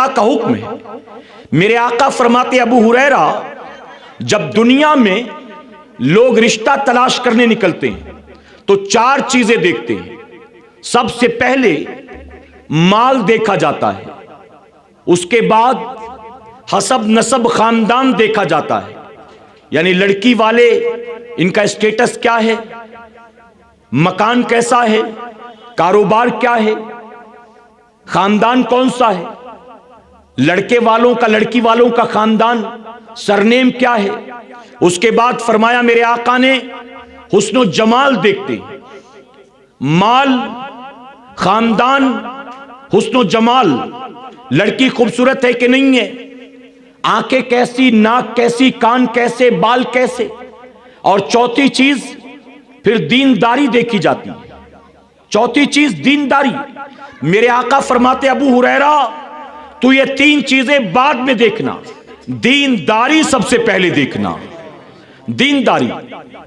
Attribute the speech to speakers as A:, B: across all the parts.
A: आका का हुक्म है। मेरे आका फरमाते, अबू हुरैरा, जब दुनिया में लोग रिश्ता तलाश करने निकलते हैं तो 4 चीजें देखते हैं। सबसे पहले माल देखा जाता है, उसके बाद हसब नसब खानदान देखा जाता है, यानी लड़की वाले इनका स्टेटस क्या है, मकान कैसा है, कारोबार क्या है, खानदान कौन सा है, लड़के वालों का लड़की वालों का खानदान सरनेम क्या है। उसके बाद फरमाया मेरे आका ने, हुस्न जमाल देखते हैं, माल, खानदान, हुस्न जमाल, लड़की खूबसूरत है कि नहीं है, आंखें कैसी, नाक कैसी, कान कैसे, बाल कैसे, और चौथी चीज फिर दीनदारी देखी जाती है। चौथी चीज दीनदारी। मेरे आका फरमाते, अबू हुरैरा, तू ये 3 चीजें बाद में देखना, दीनदारी सबसे पहले देखना, दीनदारी।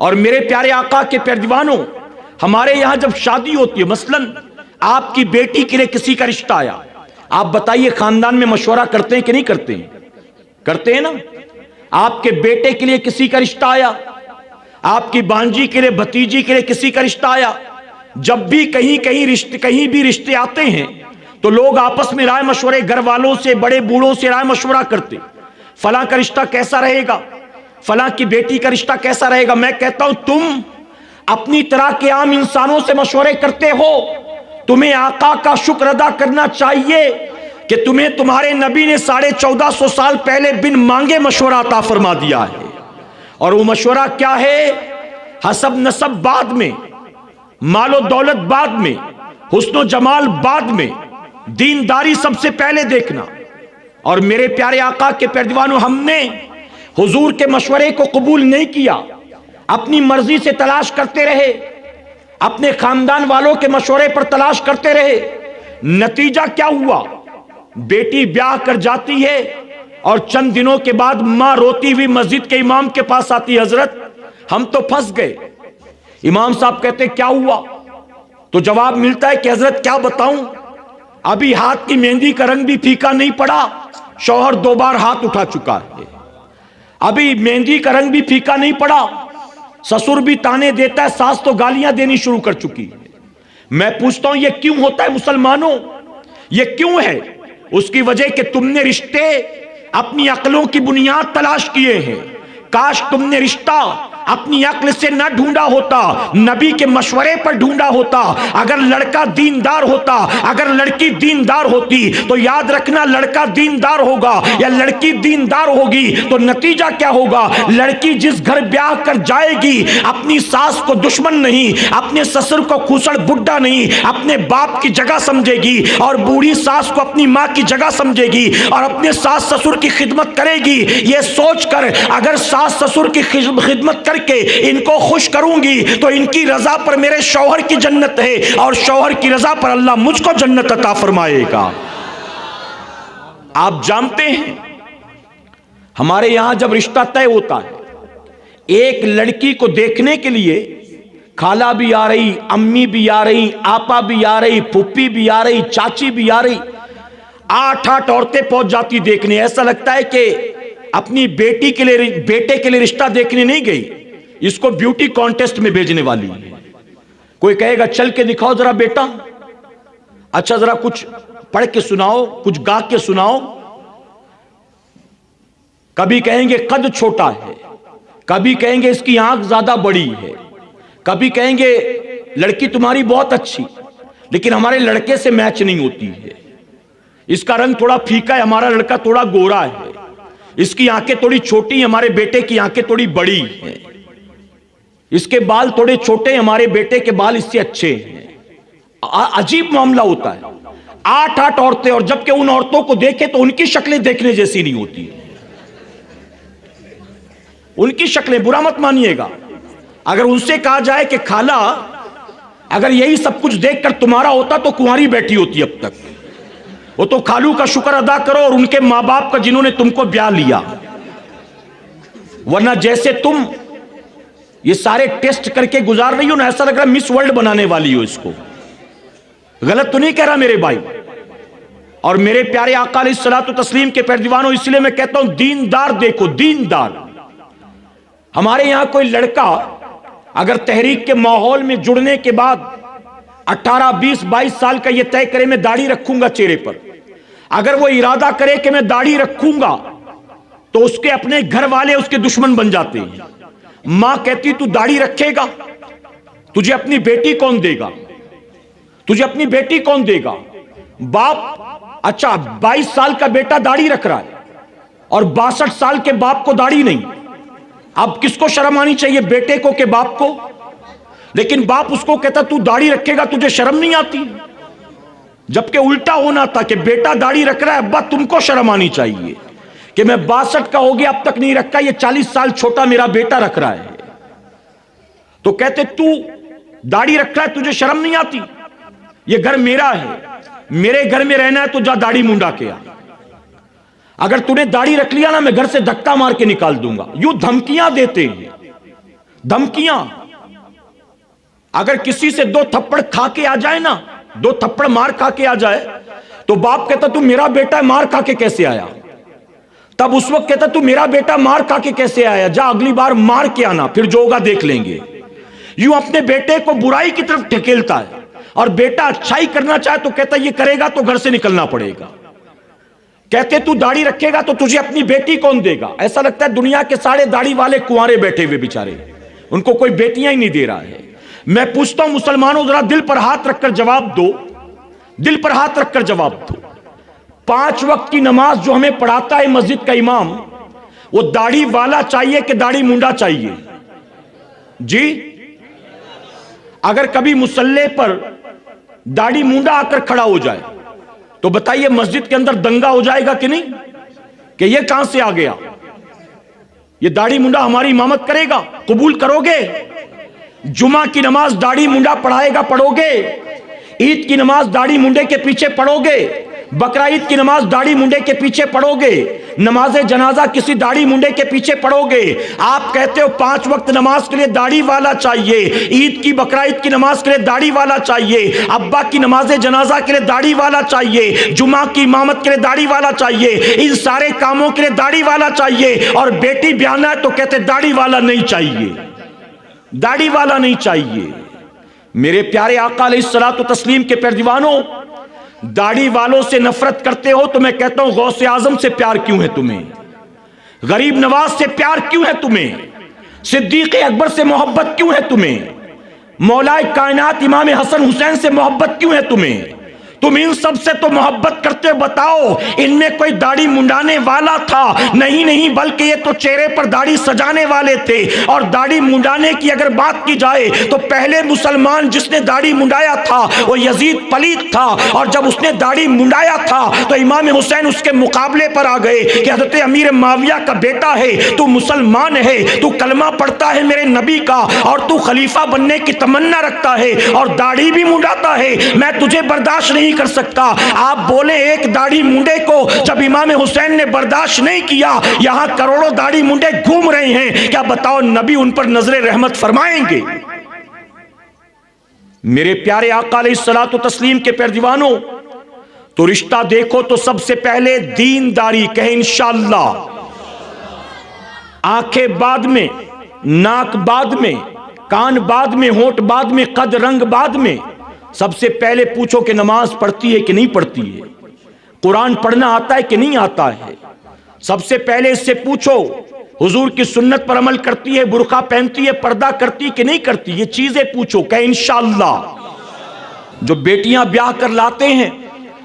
A: और मेरे प्यारे आका के प्यारे दीवानों, हमारे यहां जब शादी होती है, मसलन आपकी बेटी के लिए किसी का रिश्ता आया, आप बताइए खानदान में मशवरा करते हैं कि नहीं करते हैं? करते हैं ना। आपके बेटे के लिए किसी का रिश्ता आया, आपकी भांजी के लिए, भतीजी के लिए किसी का रिश्ता आया, जब भी कहीं भी रिश्ते आते हैं तो लोग आपस में राय मशवरे, घर वालों से, बड़े बूढ़ों से राय मशवरा करते, फलां का रिश्ता कैसा रहेगा, फलां की बेटी का रिश्ता कैसा रहेगा। मैं कहता हूं, तुम अपनी तरह के आम इंसानों से मशवरे करते हो, तुम्हें आका का शुक्र अदा करना चाहिए कि तुम्हें तुम्हारे नबी ने 1450 साल पहले बिन मांगे मशवरा अता फरमा दिया है। और वो मशवरा क्या है? हसब नसब बाद में, मालो दौलत बाद में, हुस्नो जमाल बाद में, दीनदारी सबसे पहले देखना। और मेरे प्यारे आका के प्यारे दीवानों, हमने हुजूर के मशवरे को कबूल नहीं किया, अपनी मर्जी से तलाश करते रहे, अपने खानदान वालों के मशवरे पर तलाश करते रहे। नतीजा क्या हुआ? बेटी ब्याह कर जाती है और चंद दिनों के बाद मां रोती हुई मस्जिद के इमाम के पास आती, हजरत हम तो फंस गए। इमाम साहब कहते क्या हुआ? तो जवाब मिलता है कि हजरत क्या बताऊं, अभी हाथ की मेहंदी का रंग भी फीका नहीं पड़ा, शौहर 2 बार हाथ उठा चुका है, अभी मेहंदी का रंग भी फीका नहीं पड़ा, ससुर भी ताने देता है, सास तो गालियां देनी शुरू कर चुकी है। मैं पूछता हूं, यह क्यों होता है मुसलमानों? यह क्यों है? उसकी वजह कि तुमने रिश्ते अपनी अक्लों की बुनियाद तलाश किए हैं। काश तुमने रिश्ता अपनी अक्ल से न ढूंढा होता, नबी के मशवरे पर ढूंढा होता। अगर लड़का दीनदार होता, अगर लड़की दीनदार होती, तो याद रखना, लड़का दीनदार होगा या लड़की दीनदार होगी तो नतीजा क्या होगा? लड़की जिस घर ब्याह कर जाएगी, अपनी सास को दुश्मन नहीं, अपने ससुर को खूसड़ बुड्ढा नहीं, अपने बाप की जगह समझेगी, और बूढ़ी सास को अपनी मां की जगह समझेगी, और अपने सास ससुर की खिदमत करेगी। यह सोचकर अगर सास ससुर की खिदमत करके इनको खुश करूंगी तो इनकी रजा पर मेरे शौहर की जन्नत है, और शौहर की रजा पर अल्लाह मुझको जन्नत अता फरमाएगा। आप जानते हैं, हमारे यहां जब रिश्ता तय होता है, एक लड़की को देखने के लिए खाला भी आ रही, अम्मी भी आ रही, आपा भी आ रही, फूफी भी आ रही, चाची भी आ रही, 8-8 औरतें पहुंच जाती देखने। ऐसा लगता है कि अपनी बेटी के लिए, बेटे के लिए रिश्ता देखने नहीं गई, इसको ब्यूटी कॉन्टेस्ट में भेजने वाली है। कोई कहेगा चल के दिखाओ जरा बेटा, अच्छा जरा कुछ पढ़ के सुनाओ, कुछ गा के सुनाओ। कभी कहेंगे कद छोटा है, कभी कहेंगे इसकी आंख ज्यादा बड़ी है, कभी कहेंगे लड़की तुम्हारी बहुत अच्छी लेकिन हमारे लड़के से मैच नहीं होती है, इसका रंग थोड़ा फीका है, हमारा लड़का थोड़ा गोरा है, इसकी आंखें थोड़ी छोटी, हमारे बेटे की आंखें थोड़ी बड़ी हैं, इसके बाल थोड़े छोटे, हमारे बेटे के बाल इससे अच्छे हैं। अजीब मामला होता है। 8-8 औरतें, और जबकि उन औरतों को देखे तो उनकी शक्लें देखने जैसी नहीं होती, उनकी शक्लें, बुरा मत मानिएगा, अगर उनसे कहा जाए कि खाला अगर यही सब कुछ देखकर तुम्हारा होता तो कुंवारी बैठी होती अब तक, वो तो खालू का शुक्र अदा करो और उनके मां बाप का जिन्होंने तुमको ब्याह लिया, वरना जैसे तुम ये सारे टेस्ट करके गुजार रही हो ना, ऐसा लग रहा मिस वर्ल्ड बनाने वाली हो इसको। गलत तो नहीं कह रहा मेरे भाई। और मेरे प्यारे आका अलैहिस्सलातु तस्लीम के पैर दीवानों, इसलिए मैं कहता हूं दीनदार देखो, दीनदार। हमारे यहां कोई लड़का अगर तहरीक के माहौल में जुड़ने के बाद 18, 20, 22 साल का ये तय करे मैं दाढ़ी रखूंगा चेहरे पर, अगर वो इरादा करे कि मैं दाढ़ी रखूंगा, तो उसके अपने घर वाले उसके दुश्मन बन जाते हैं। मां कहती तू दाढ़ी रखेगा, तुझे अपनी बेटी कौन देगा, तुझे अपनी बेटी कौन देगा। बाप, अच्छा 22 साल का बेटा दाढ़ी रख रहा है और 62 साल के बाप को दाढ़ी नहीं। अब किसको शर्म आनी चाहिए, बेटे को के बाप को? लेकिन बाप उसको कहता तू दाढ़ी रखेगा, तुझे शर्म नहीं आती? जबकि उल्टा होना था कि बेटा दाढ़ी रख रहा है, अब्बा तुमको शर्म आनी चाहिए कि मैं 62 का हो गया अब तक नहीं रखा, ये 40 साल छोटा मेरा बेटा रख रहा है। तो कहते तू दाढ़ी रख रहा है, तुझे शर्म नहीं आती? ये घर मेरा है, मेरे घर में रहना है तो जा दाढ़ी मुंडा के आ। अगर तूने दाढ़ी रख लिया ना, मैं घर से धक्का मार के निकाल दूंगा। यूं धमकियां देते हैं, धमकियां। अगर किसी से 2 थप्पड़ खा के आ जाए ना, 2 थप्पड़ मार खा के आ जाए, तो बाप कहता तू मेरा बेटा है, मार खा के कैसे आया? तब उस वक्त कहता तू मेरा बेटा मार खा के कैसे आया, जा अगली बार मार के आना, फिर जो होगा देख लेंगे। यूं अपने बेटे को बुराई की तरफ ढकेलता है, और बेटा अच्छाई करना चाहे तो कहता ये करेगा तो घर से निकलना पड़ेगा। कहते तू दाढ़ी रखेगा तो तुझे अपनी बेटी कौन देगा। ऐसा लगता है दुनिया के सारे दाढ़ी वाले कुंवारे बैठे हुए बेचारे, उनको कोई बेटियां ही नहीं दे रहा है। मैं पूछता हूं मुसलमानों, जरा दिल पर हाथ रखकर जवाब दो, दिल पर हाथ रखकर जवाब दो। 5 वक्त की नमाज जो हमें पढ़ाता है मस्जिद का इमाम, वो दाढ़ी वाला चाहिए कि दाढ़ी मुंडा चाहिए? जी, अगर कभी मुसल्ले पर दाढ़ी मुंडा आकर खड़ा हो जाए तो बताइए मस्जिद के अंदर दंगा हो जाएगा कि नहीं, कि ये कहां से आ गया, ये दाढ़ी मुंडा हमारी इमामत करेगा? कबूल करोगे? जुमा की नमाज दाढ़ी मुंडा पढ़ाएगा, पढ़ोगे? ईद की नमाज दाढ़ी मुंडे के पीछे पढ़ोगे? बकरा ईद की नमाज दाढ़ी मुंडे के पीछे पढ़ोगे? नमाज जनाजा किसी दाढ़ी मुंडे के पीछे पढ़ोगे? आप कहते हो 5 वक्त नमाज के लिए दाढ़ी वाला चाहिए, ईद की बकरा ईद की नमाज के लिए दाढ़ी वाला चाहिए, अब्बा की नमाज जनाजा के लिए दाढ़ी वाला चाहिए, जुमा की इमामत के लिए दाढ़ी वाला चाहिए, इन सारे कामों के लिए दाढ़ी वाला चाहिए, और बेटी ब्याना है तो कहते दाढ़ी वाला नहीं चाहिए, दाढ़ी वाला नहीं चाहिए। मेरे प्यारे आका अलैहिस्सलातु तस्लीम के पैर दीवानों, दाढ़ी वालों से नफरत करते हो तो मैं कहता हूं गौसे आजम से प्यार क्यों है तुम्हें, गरीब नवाज से प्यार क्यों है तुम्हें, सिद्दीक अकबर से मोहब्बत क्यों है तुम्हें, मौलाए कायनात इमाम हसन हुसैन से मोहब्बत क्यों है तुम्हें? तुम इन सब से तो मोहब्बत करते हो, बताओ इनमें कोई दाढ़ी मुंडाने वाला था? नहीं नहीं, बल्कि ये तो चेहरे पर दाढ़ी सजाने वाले थे। और दाढ़ी मुंडाने की अगर बात की जाए तो पहले मुसलमान जिसने दाढ़ी मुंडाया था वो यजीद पलीत था, और जब उसने दाढ़ी मुंडाया था तो इमाम हुसैन उसके मुकाबले पर आ गए कि हजरत अमीर माविया का बेटा है, तू मुसलमान है, तू कलमा पढ़ता है मेरे नबी का, और तू खलीफा बनने की तमन्ना रखता है और दाढ़ी भी मुंडाता है, मैं तुझे बर्दाश्त नहीं कर सकता। आप बोले एक दाढ़ी मुंडे को जब इमाम हुसैन ने बर्दाश्त नहीं किया, यहां करोड़ों दाढ़ी मुंडे घूम रहे हैं, क्या बताओ नबी उन पर नजरे रहमत फरमाएंगे? मेरे प्यारे आका अलैहिस्सलातु तस्लीम के पैर दीवानों, तो रिश्ता देखो तो सबसे पहले दीनदारी, कहे इंशाअल्लाह। आंखें बाद में, नाक बाद में, कान बाद में, होंठ बाद में, कद रंग बाद में। सबसे पहले पूछो कि नमाज पढ़ती है कि नहीं पढ़ती है, कुरान पढ़ना आता है कि नहीं आता है। सबसे पहले इससे पूछो हुजूर की सुन्नत पर अमल करती है, बुर्का पहनती है, पर्दा करती कि नहीं करती, ये चीजें पूछो, कहे इंशाअल्लाह। जो बेटियां ब्याह कर लाते हैं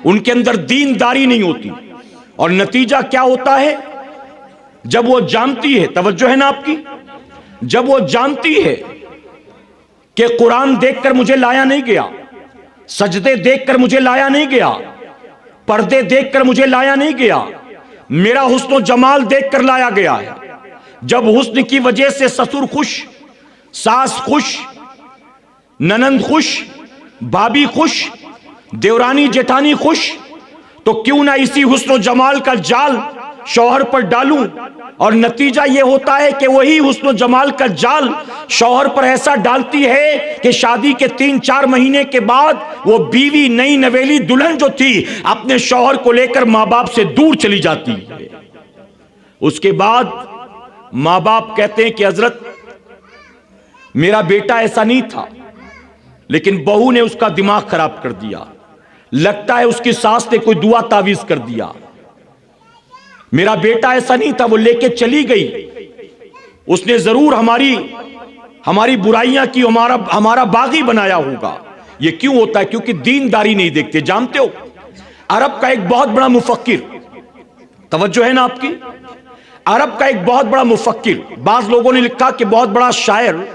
A: उनके अंदर दीनदारी नहीं होती, और नतीजा क्या होता है? जब वो जानती है, तवज्जो है ना आपकी, जब वो जानती है कि कुरान देखकर मुझे लाया नहीं गया, सजदे देखकर मुझे लाया नहीं गया, पर्दे देखकर मुझे लाया नहीं गया, मेरा हुस्न जमाल देखकर लाया गया है। जब हुस्न की वजह से ससुर खुश, सास खुश, ननंद खुश, भाभी खुश, देवरानी जेठानी खुश, तो क्यों ना इसी हुस्न जमाल का जाल शौहर पर डालूं और नतीजा यह होता है कि वही हुस्न जमाल का जाल शौहर पर ऐसा डालती है कि शादी के 3-4 महीने के बाद वो बीवी नई नवेली दुल्हन जो थी अपने शौहर को लेकर मां बाप से दूर चली जाती है। उसके बाद मां बाप कहते हैं कि हजरत मेरा बेटा ऐसा नहीं था, लेकिन बहू ने उसका दिमाग खराब कर दिया, लगता है उसकी सास ने कोई दुआ तावीज कर दिया। मेरा बेटा ऐसा नहीं था, वो लेके चली गई, उसने जरूर हमारी बुराइयां की, हमारा बागी बनाया होगा। ये क्यों होता है? क्योंकि दीनदारी नहीं देखते। जानते हो अरब का एक बहुत बड़ा मुफक्किर, तवज्जो है ना आपकी, अरब का एक बहुत बड़ा मुफक्किर, बाज लोगों ने लिखा कि बहुत बड़ा शायर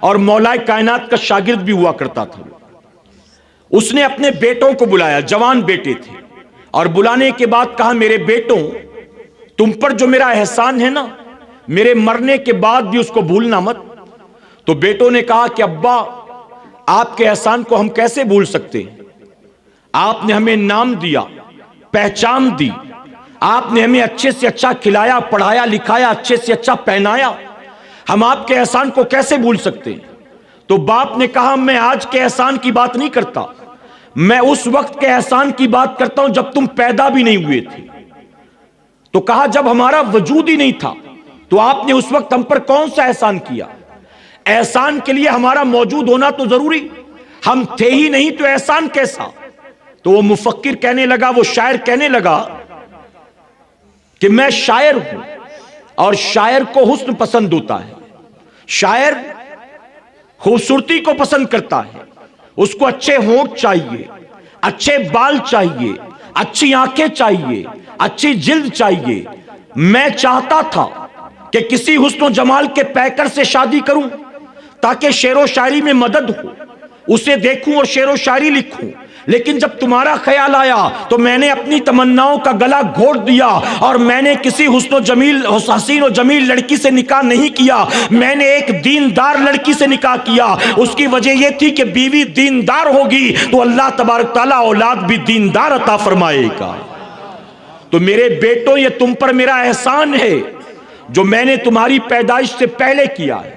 A: और मौलाए कायनात का शागिर्द भी हुआ करता था। उसने अपने बेटों को बुलाया, जवान बेटे थे, और बुलाने के बाद कहा मेरे बेटों, तुम पर जो मेरा एहसान है ना, मेरे मरने के बाद भी उसको भूलना मत। तो बेटों ने कहा कि अब्बा आपके एहसान को हम कैसे भूल सकते हैं? आपने हमें नाम दिया, पहचान दी, आपने हमें अच्छे से अच्छा खिलाया, पढ़ाया लिखाया, अच्छे से अच्छा पहनाया, हम आपके एहसान को कैसे भूल सकते हैं? तो बाप ने कहा मैं आज के एहसान की बात नहीं करता, मैं उस वक्त के एहसान की बात करता हूं जब तुम पैदा भी नहीं हुए थे। तो कहा जब हमारा वजूद ही नहीं था तो आपने उस वक्त हम पर कौन सा एहसान किया? एहसान के लिए हमारा मौजूद होना तो जरूरी, हम थे ही नहीं तो एहसान कैसा? तो वो मुफक्किर कहने लगा, वो शायर कहने लगा कि मैं शायर हूं और शायर को हुस्न पसंद होता है, शायर खूबसूरती को पसंद करता है, उसको अच्छे होंठ चाहिए, अच्छे बाल चाहिए, अच्छी आंखें चाहिए, अच्छी जिल्द चाहिए। मैं चाहता था कि किसी हुस्न जमाल के पैकर से शादी करूं ताकि शेरो शायरी में मदद हो, उसे देखूं और शेरो शायरी लिखूं, लेकिन जब तुम्हारा ख्याल आया तो मैंने अपनी तमन्नाओं का गला घोट दिया और मैंने किसी हसीन और जमील लड़की से निकाह नहीं किया, मैंने एक दीनदार लड़की से निकाह किया। उसकी वजह यह थी कि बीवी दीनदार होगी तो अल्लाह तबारक तआला औलाद भी दीनदार अता फरमाएगा। तो मेरे बेटों, ये तुम पर मेरा एहसान है जो मैंने तुम्हारी पैदाइश से पहले किया है।